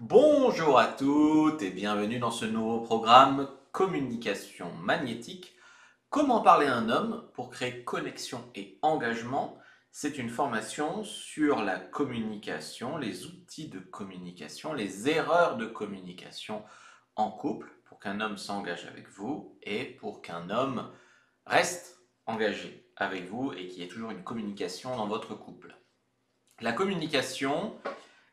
Bonjour à toutes et bienvenue dans ce nouveau programme Communication magnétique. Comment parler à un homme pour créer connexion et engagement? C'est une formation sur la communication, les outils de communication, les erreurs de communication en couple pour qu'un homme s'engage avec vous et pour qu'un homme reste engagé avec vous et qu'il y ait toujours une communication dans votre couple. La communication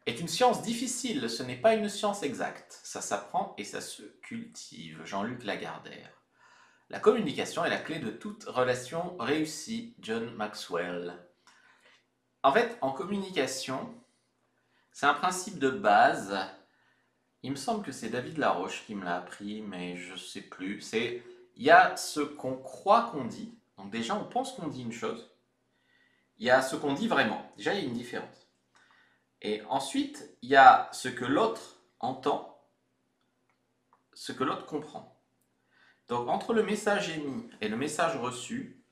est une science difficile, ce n'est pas une science exacte. Ça s'apprend et ça se cultive. Jean-Luc Lagardère. La communication est la clé de toute relation réussie. John Maxwell. En fait, en communication, c'est un principe de base. Il me semble que c'est David Laroche qui me l'a appris, mais je ne sais plus. Il y a ce qu'on croit qu'on dit. Donc déjà, on pense qu'on dit une chose. Il y a ce qu'on dit vraiment. Déjà, il y a une différence. Et ensuite, il y a ce que l'autre entend, ce que l'autre comprend. Donc entre le message émis et le message reçu,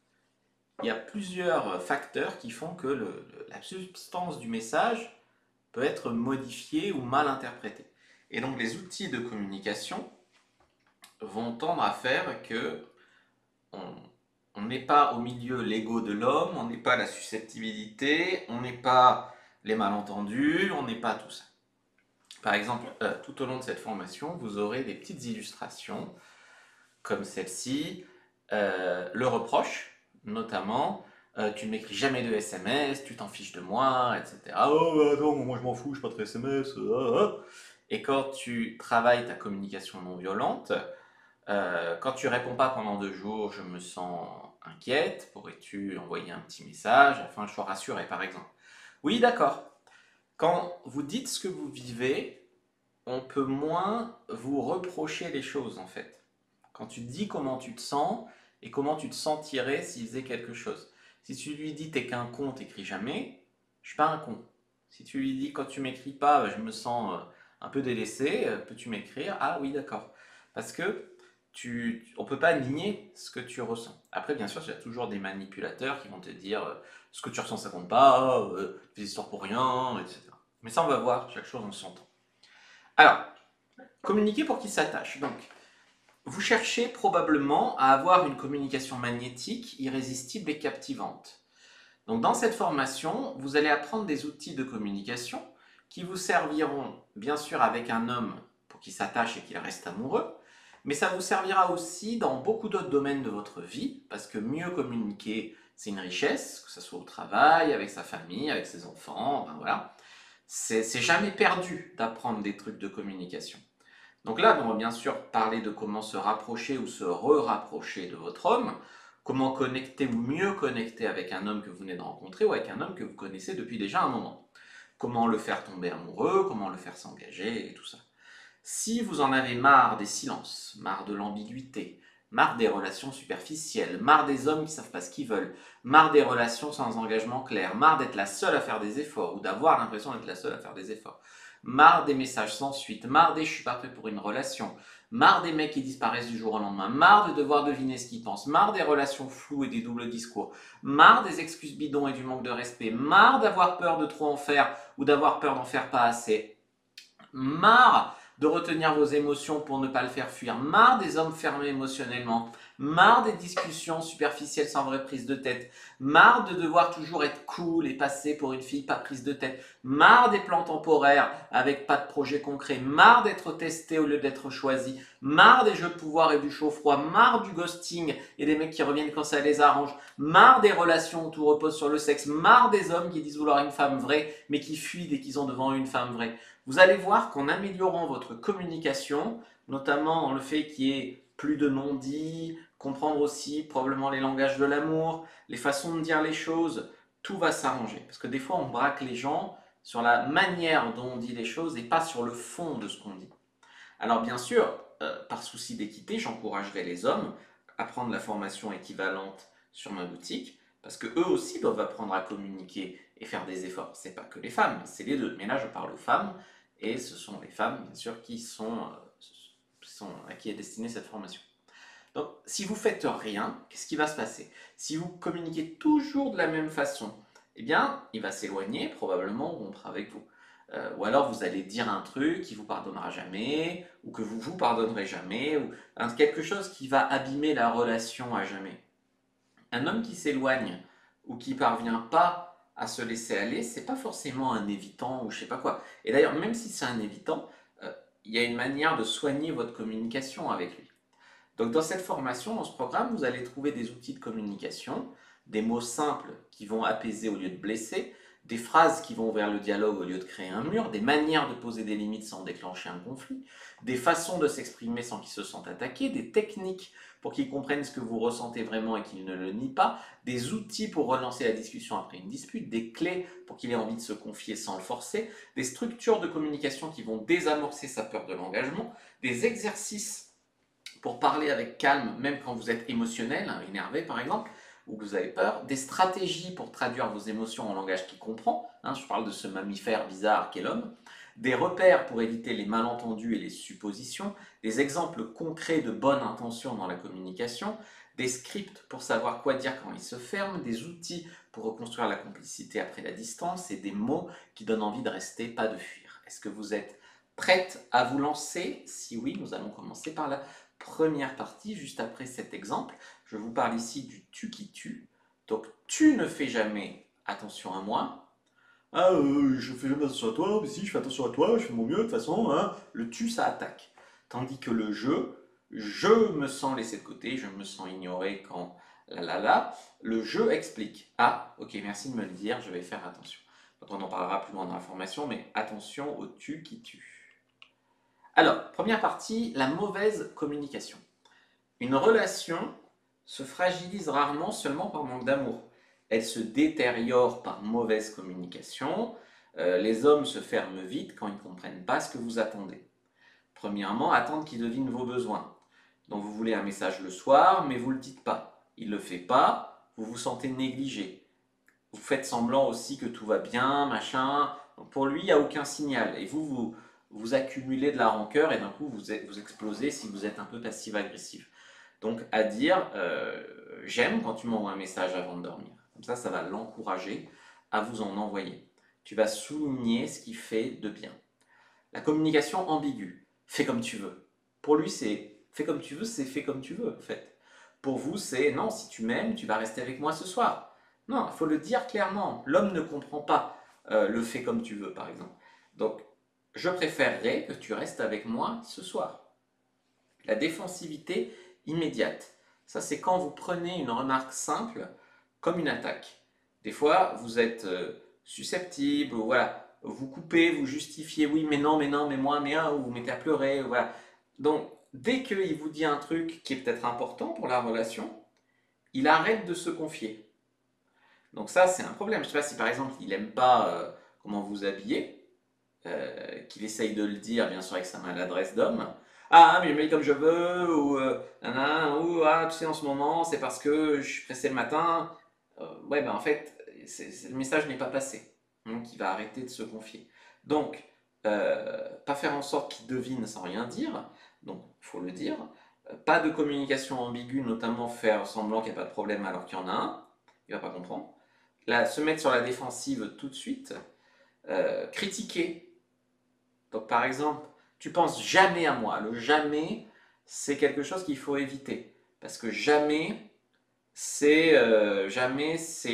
il y a plusieurs facteurs qui font que la substance du message peut être modifiée ou mal interprétée. Et donc les outils de communication vont tendre à faire que on n'est pas au milieu l'ego de l'homme, on n'est pas la susceptibilité, on n'est pas les malentendus, on n'est pas tout ça. Par exemple, tout au long de cette formation, vous aurez des petites illustrations comme celle-ci, le reproche, notamment, tu ne m'écris jamais de SMS, tu t'en fiches de moi, etc. Oh, bah, attends, moi je m'en fous, je suis pas très SMS. Et quand tu travailles ta communication non violente, quand tu réponds pas pendant 2 jours, je me sens inquiète, pourrais-tu envoyer un petit message afin que je sois rassuré, par exemple. Oui, d'accord. Quand vous dites ce que vous vivez, on peut moins vous reprocher les choses, en fait. Quand tu dis comment tu te sens et comment tu te sentirais s'il faisait quelque chose. Si tu lui dis t'es qu'un con, t'écris jamais, je suis pas un con. Si tu lui dis quand tu m'écris pas, je me sens un peu délaissé, peux-tu m'écrire? Ah oui, d'accord. Parce que on peut pas nier ce que tu ressens. Après, bien sûr, il y a toujours des manipulateurs qui vont te dire ce que tu ressens ça compte pas, des histoires pour rien, etc. Mais ça, on va voir, chaque chose en son temps. Alors, communiquer pour qu'il s'attache. Donc, vous cherchez probablement à avoir une communication magnétique irrésistible et captivante. Donc dans cette formation, vous allez apprendre des outils de communication qui vous serviront bien sûr avec un homme pour qu'il s'attache et qu'il reste amoureux, mais ça vous servira aussi dans beaucoup d'autres domaines de votre vie, parce que mieux communiquer, c'est une richesse, que ce soit au travail, avec sa famille, avec ses enfants, ben voilà. C'est jamais perdu d'apprendre des trucs de communication. Donc là, on va bien sûr parler de comment se rapprocher ou se re-rapprocher de votre homme, comment connecter ou mieux connecter avec un homme que vous venez de rencontrer ou avec un homme que vous connaissez depuis déjà un moment. Comment le faire tomber amoureux, comment le faire s'engager et tout ça. Si vous en avez marre des silences, marre de l'ambiguïté, marre des relations superficielles, marre des hommes qui ne savent pas ce qu'ils veulent, marre des relations sans engagement clair, marre d'être la seule à faire des efforts ou d'avoir l'impression d'être la seule à faire des efforts, marre des messages sans suite, marre des je suis pas prêt pour une relation, marre des mecs qui disparaissent du jour au lendemain, marre de devoir deviner ce qu'ils pensent, marre des relations floues et des doubles discours, marre des excuses bidons et du manque de respect, marre d'avoir peur de trop en faire ou d'avoir peur d'en faire pas assez, marre de retenir vos émotions pour ne pas le faire fuir, marre des hommes fermés émotionnellement, marre des discussions superficielles sans vraie prise de tête, marre de devoir toujours être cool et passer pour une fille pas prise de tête, marre des plans temporaires avec pas de projet concret, marre d'être testé au lieu d'être choisi, marre des jeux de pouvoir et du chaud-froid, marre du ghosting et des mecs qui reviennent quand ça les arrange, marre des relations où tout repose sur le sexe, marre des hommes qui disent vouloir une femme vraie mais qui fuient dès qu'ils ont devant eux une femme vraie. Vous allez voir qu'en améliorant votre communication, notamment dans le fait qu'il y ait plus de non-dits, comprendre aussi probablement les langages de l'amour, les façons de dire les choses, tout va s'arranger. Parce que des fois, on braque les gens sur la manière dont on dit les choses et pas sur le fond de ce qu'on dit. Alors bien sûr, par souci d'équité, j'encouragerai les hommes à prendre la formation équivalente sur ma boutique, parce que eux aussi doivent apprendre à communiquer et faire des efforts. C'est pas que les femmes, c'est les deux. Mais là, je parle aux femmes, et ce sont les femmes, bien sûr, à qui est destinée cette formation. Donc, si vous faites rien, qu'est-ce qui va se passer? Si vous communiquez toujours de la même façon, eh bien, il va s'éloigner, probablement rompre avec vous. Ou alors vous allez dire un truc qui vous pardonnera jamais, ou que vous vous pardonnerez jamais, ou quelque chose qui va abîmer la relation à jamais. Un homme qui s'éloigne ou qui parvient pas à se laisser aller, c'est pas forcément un évitant ou je sais pas quoi. Et d'ailleurs, même si c'est un évitant, il y a une manière de soigner votre communication avec lui. Donc dans cette formation, dans ce programme, vous allez trouver des outils de communication, des mots simples qui vont apaiser au lieu de blesser, des phrases qui vont vers le dialogue au lieu de créer un mur, des manières de poser des limites sans déclencher un conflit, des façons de s'exprimer sans qu'ils se sentent attaqués, des techniques pour qu'ils comprennent ce que vous ressentez vraiment et qu'ils ne le nient pas, des outils pour relancer la discussion après une dispute, des clés pour qu'il ait envie de se confier sans le forcer, des structures de communication qui vont désamorcer sa peur de l'engagement, des exercices pour parler avec calme, même quand vous êtes émotionnel, hein, énervé par exemple, ou que vous avez peur, des stratégies pour traduire vos émotions en langage qu'il comprend, hein, je parle de ce mammifère bizarre qu'est l'homme, des repères pour éviter les malentendus et les suppositions, des exemples concrets de bonne intention dans la communication, des scripts pour savoir quoi dire quand il se ferme, des outils pour reconstruire la complicité après la distance et des mots qui donnent envie de rester, pas de fuir. Est-ce que vous êtes prête à vous lancer? Si oui, nous allons commencer par la première partie, juste après cet exemple. Je vous parle ici du tu qui tue. Donc, tu ne fais jamais attention à moi. Ah, je fais jamais attention à toi, mais si, je fais attention à toi, je fais mon mieux, de toute façon, hein. Le tu, ça attaque. Tandis que le je me sens laissé de côté, je me sens ignoré quand le je explique. Ah, ok, merci de me le dire, je vais faire attention. Donc, on en parlera plus loin dans la formation, mais attention au tu qui tue. Alors, première partie, la mauvaise communication. Une relation se fragilise rarement seulement par manque d'amour. Elle se détériore par mauvaise communication. Les hommes se ferment vite quand ils ne comprennent pas ce que vous attendez. Premièrement, attendre qu'ils devinent vos besoins. Donc vous voulez un message le soir, mais vous ne le dites pas. Il ne le fait pas, vous vous sentez négligé. Vous faites semblant aussi que tout va bien, machin. Donc pour lui, il n'y a aucun signal. Et vous accumulez de la rancœur et d'un coup, vous explosez si vous êtes un peu passif-agressif. Donc à dire, j'aime quand tu m'envoies un message avant de dormir. Comme ça va l'encourager à vous en envoyer. Tu vas souligner ce qu'il fait de bien. La communication ambiguë, fais comme tu veux. Pour lui, c'est fais comme tu veux, c'est fais comme tu veux en fait. Pour vous, c'est non, si tu m'aimes, tu vas rester avec moi ce soir. Non, il faut le dire clairement. L'homme ne comprend pas le fais comme tu veux, par exemple. Donc, je préférerais que tu restes avec moi ce soir. La défensivité immédiate. Ça, c'est quand vous prenez une remarque simple comme une attaque. Des fois, vous êtes susceptible, voilà, vous coupez, vous justifiez, oui, mais non, mais non, mais moi, mais un, ou vous mettez à pleurer, voilà. Donc, dès qu'il vous dit un truc qui est peut-être important pour la relation, il arrête de se confier. Donc ça, c'est un problème. Je ne sais pas si par exemple, il n'aime pas comment vous habillez, qu'il essaye de le dire, bien sûr, avec sa maladresse d'homme. Ah, mais je m'habille comme je veux, ou, ah, tu sais, en ce moment, c'est parce que je suis pressé le matin. Ouais, ben en fait, le message n'est pas passé. Donc, il va arrêter de se confier. Donc, pas faire en sorte qu'il devine sans rien dire. Donc, il faut le dire. Pas de communication ambiguë, notamment faire semblant qu'il n'y a pas de problème alors qu'il y en a un. Il ne va pas comprendre. Là, se mettre sur la défensive tout de suite. Critiquer. Donc, par exemple, tu penses jamais à moi. Le jamais, c'est quelque chose qu'il faut éviter. Parce que jamais, c'est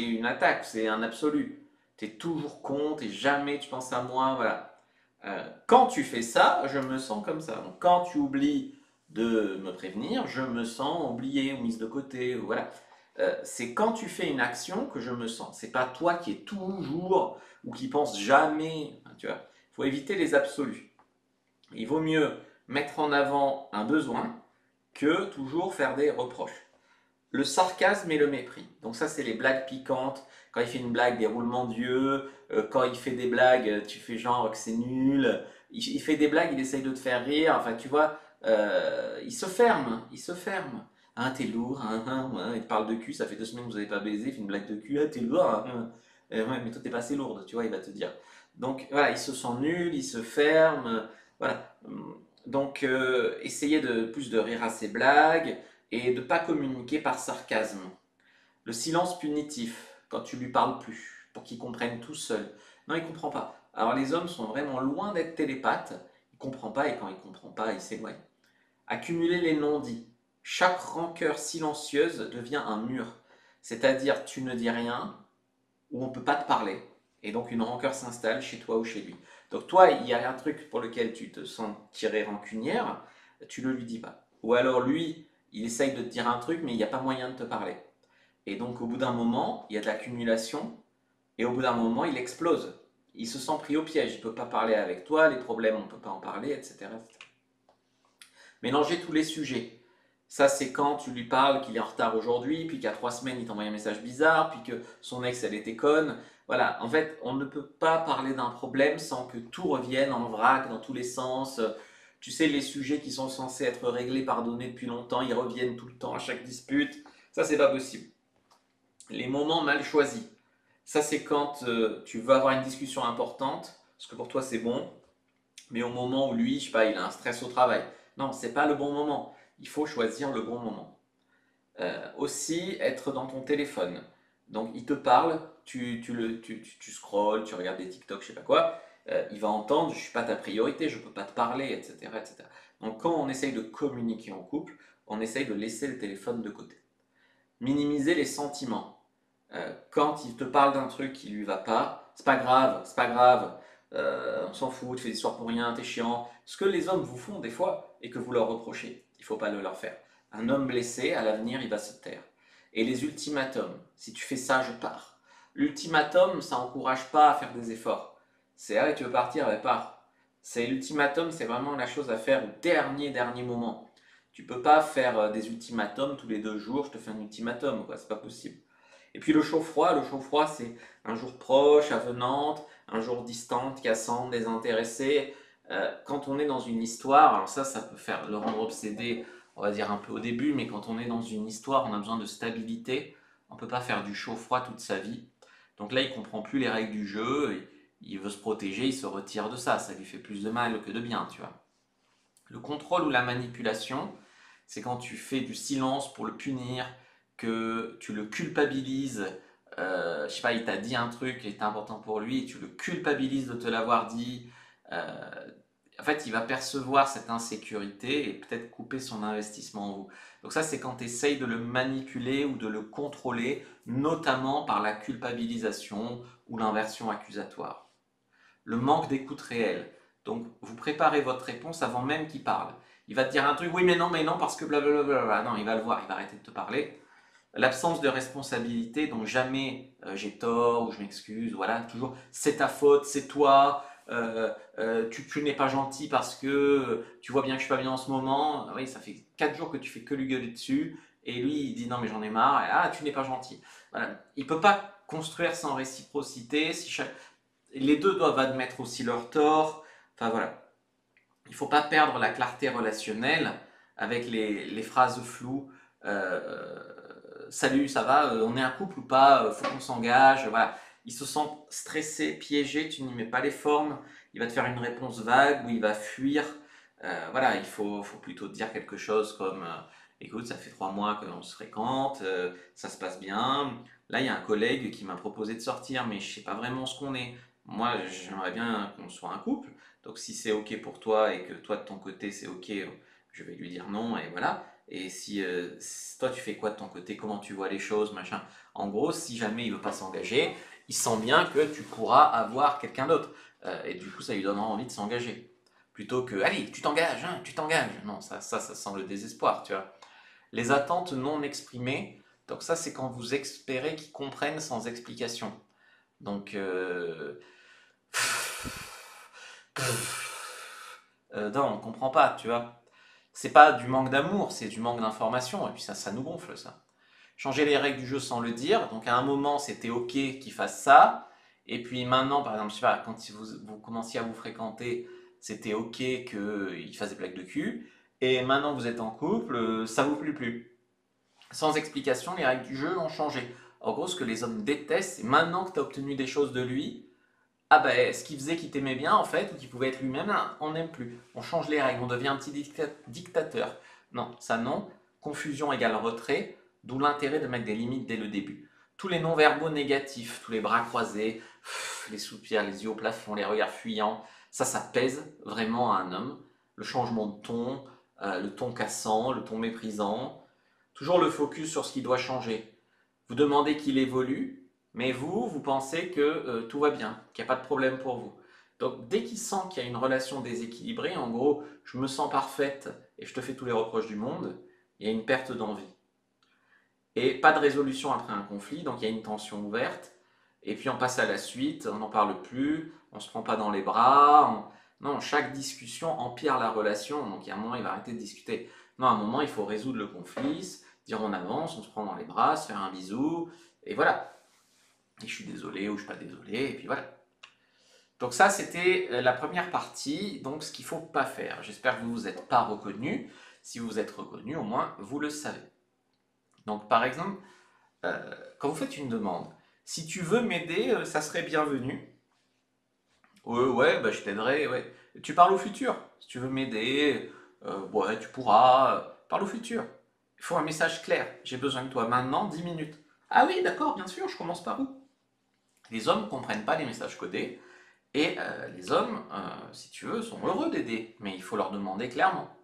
une attaque, c'est un absolu. Tu es toujours contre et jamais tu penses à moi. Voilà. Quand tu fais ça, je me sens comme ça. Donc, quand tu oublies de me prévenir, je me sens oublié ou mise de côté. Voilà. C'est quand tu fais une action que je me sens. C'est pas toi qui es toujours ou qui pense jamais. Tu vois. Il faut éviter les absolus. Il vaut mieux mettre en avant un besoin que toujours faire des reproches. Le sarcasme et le mépris. Donc ça, c'est les blagues piquantes. Quand il fait une blague, des roulements d'yeux. Quand il fait des blagues, tu fais genre que c'est nul. Il fait des blagues, il essaye de te faire rire. Enfin, tu vois, il se ferme. Il se ferme. Ah, t'es lourd. Ouais. Il te parle de cul. Ça fait 2 semaines que vous n'avez pas baisé. Il fait une blague de cul. Ah, t'es lourd. Ouais, mais toi, t'es pas assez lourde. Tu vois, il va te dire. Donc voilà, il se sent nul. Il se ferme. Voilà. Donc, essayez de plus de rire à ses blagues et de ne pas communiquer par sarcasme. Le silence punitif, quand tu lui parles plus, pour qu'il comprenne tout seul. Non, il ne comprend pas. Alors les hommes sont vraiment loin d'être télépathes. Il ne comprend pas et quand il ne comprend pas, il s'éloigne. Accumuler les non-dits. Chaque rancœur silencieuse devient un mur. C'est-à-dire tu ne dis rien ou on ne peut pas te parler. Et donc une rancœur s'installe chez toi ou chez lui. Donc toi, il y a un truc pour lequel tu te sens tiré rancunière, tu ne le lui dis pas. Ou alors lui, il essaye de te dire un truc, mais il n'y a pas moyen de te parler. Et donc au bout d'un moment, il y a de l'accumulation, et au bout d'un moment, il explose. Il se sent pris au piège, il ne peut pas parler avec toi, les problèmes, on ne peut pas en parler, etc., etc. Mélanger tous les sujets. Ça, c'est quand tu lui parles qu'il est en retard aujourd'hui, puis qu'il y a 3 semaines, il t'envoie un message bizarre, puis que son ex, elle était conne. Voilà, en fait, on ne peut pas parler d'un problème sans que tout revienne en vrac dans tous les sens. Tu sais, les sujets qui sont censés être réglés, pardonnés depuis longtemps, ils reviennent tout le temps à chaque dispute. Ça, c'est pas possible. Les moments mal choisis. Ça, c'est quand tu veux avoir une discussion importante, parce que pour toi, c'est bon, mais au moment où lui, je sais pas, il a un stress au travail. Non, c'est pas le bon moment. Il faut choisir le bon moment. Aussi, être dans ton téléphone. Donc, il te parle, tu scrolles, tu regardes des TikTok, je sais pas quoi. Il va entendre, je suis pas ta priorité, je peux pas te parler, etc., etc. Donc, quand on essaye de communiquer en couple, on essaye de laisser le téléphone de côté. Minimiser les sentiments. Quand il te parle d'un truc qui lui va pas, c'est pas grave, c'est pas grave, on s'en fout, tu fais des histoires pour rien, t'es chiant. Ce que les hommes vous font des fois et que vous leur reprochez, il faut pas le leur faire. Un homme blessé, à l'avenir, il va se taire. Et les ultimatums, si tu fais ça, je pars. L'ultimatum, ça encourage pas à faire des efforts. C'est allez, tu veux partir, allez, pars. C'est l'ultimatum, c'est vraiment la chose à faire au dernier moment. Tu peux pas faire des ultimatums tous les 2 jours, je te fais un ultimatum, quoi, c'est pas possible. Et puis le chaud-froid c'est un jour proche, avenante, un jour distante, cassante, désintéressée. Quand on est dans une histoire, alors ça peut faire le rendre obsédé, on va dire un peu au début, mais quand on est dans une histoire, on a besoin de stabilité. On ne peut pas faire du chaud-froid toute sa vie. Donc là, il comprend plus les règles du jeu, il veut se protéger, il se retire de ça. Ça lui fait plus de mal que de bien, tu vois. Le contrôle ou la manipulation, c'est quand tu fais du silence pour le punir, que tu le culpabilises. Je sais pas, il t'a dit un truc qui est important pour lui, et tu le culpabilises de te l'avoir dit. Euh, En fait, il va percevoir cette insécurité et peut-être couper son investissement en vous. Donc ça, c'est quand tu essayes de le manipuler ou de le contrôler, notamment par la culpabilisation ou l'inversion accusatoire. Le manque d'écoute réelle. Donc, vous préparez votre réponse avant même qu'il parle. Il va te dire un truc, oui, mais non, parce que blablabla. Non, il va le voir, il va arrêter de te parler. L'absence de responsabilité, donc jamais j'ai tort ou je m'excuse, voilà, toujours c'est ta faute, c'est toi, tu n'es pas gentil parce que tu vois bien que je suis pas bien en ce moment. Oui, ça fait 4 jours que tu fais que lui gueuler dessus, et lui il dit non, mais j'en ai marre, et, ah, tu n'es pas gentil. Voilà. Il ne peut pas construire sans réciprocité, si chaque, les deux doivent admettre aussi leur tort. Enfin voilà, il ne faut pas perdre la clarté relationnelle avec les phrases floues. Salut, ça va, on est un couple ou pas, faut qu'on s'engage. Voilà. Il se sent stressé, piégé, tu n'y mets pas les formes. Il va te faire une réponse vague ou il va fuir. Voilà, il faut plutôt dire quelque chose comme écoute, ça fait 3 mois qu'on se fréquente, ça se passe bien. Là, il y a un collègue qui m'a proposé de sortir, mais je ne sais pas vraiment ce qu'on est. Moi, j'aimerais bien qu'on soit un couple. Donc, si c'est OK pour toi et que toi, de ton côté, c'est OK, je vais lui dire non et voilà. Et si toi, tu fais quoi de ton côté? Comment tu vois les choses, machin? En gros, si jamais il veut pas s'engager, il sent bien que tu pourras avoir quelqu'un d'autre. Et du coup, ça lui donnera envie de s'engager. Plutôt que, allez, tu t'engages, hein, tu t'engages. Non, ça sent le désespoir, tu vois. Les attentes non exprimées, donc ça, c'est quand vous espérez qu'ils comprennent sans explication. Donc, non, on ne comprend pas, tu vois. C'est pas du manque d'amour, c'est du manque d'information, et puis ça nous gonfle, ça. Changer les règles du jeu sans le dire, donc à un moment, c'était OK qu'il fasse ça, et puis maintenant, par exemple, je sais pas, quand vous commenciez à vous fréquenter, c'était OK qu'il fasse des blagues de cul, et maintenant vous êtes en couple, ça vous plaît plus. Sans explication, les règles du jeu ont changé. En gros, ce que les hommes détestent, c'est maintenant que tu as obtenu des choses de lui, ah ben, ce qui faisait qu'il t'aimait bien, en fait, ou qu'il pouvait être lui-même, on n'aime plus. On change les règles, on devient un petit dictateur. Non, ça non. Confusion égale retrait, d'où l'intérêt de mettre des limites dès le début. Tous les non-verbaux négatifs, tous les bras croisés, les soupirs, les yeux au plafond, les regards fuyants, ça pèse vraiment à un homme. Le changement de ton, le ton cassant, le ton méprisant, toujours le focus sur ce qui doit changer. Vous demandez qu'il évolue, mais vous pensez que tout va bien, qu'il n'y a pas de problème pour vous. Donc dès qu'il sent qu'il y a une relation déséquilibrée, en gros, je me sens parfaite et je te fais tous les reproches du monde, il y a une perte d'envie. Et pas de résolution après un conflit, donc il y a une tension ouverte, et puis on passe à la suite, on n'en parle plus, on se prend pas dans les bras, non, chaque discussion empire la relation, donc il y a un moment il va arrêter de discuter. Non, à un moment il faut résoudre le conflit, dire on avance, on se prend dans les bras, se faire un bisou, et voilà. Et je suis désolé ou je suis pas désolé, et puis voilà. Donc ça c'était la première partie, donc ce qu'il ne faut pas faire. J'espère que vous ne vous êtes pas reconnu. Si vous vous êtes reconnu, au moins vous le savez. Donc par exemple, quand vous faites une demande, si tu veux m'aider, ça serait bienvenu. Ouais, bah, je t'aiderai, ouais. Tu parles au futur. Si tu veux m'aider, ouais, tu pourras. Parle au futur. Il faut un message clair. J'ai besoin de toi maintenant, 10 minutes. Ah oui, d'accord, bien sûr, je commence par où? Les hommes ne comprennent pas les messages codés. Et les hommes, si tu veux, sont heureux d'aider. Mais il faut leur demander clairement.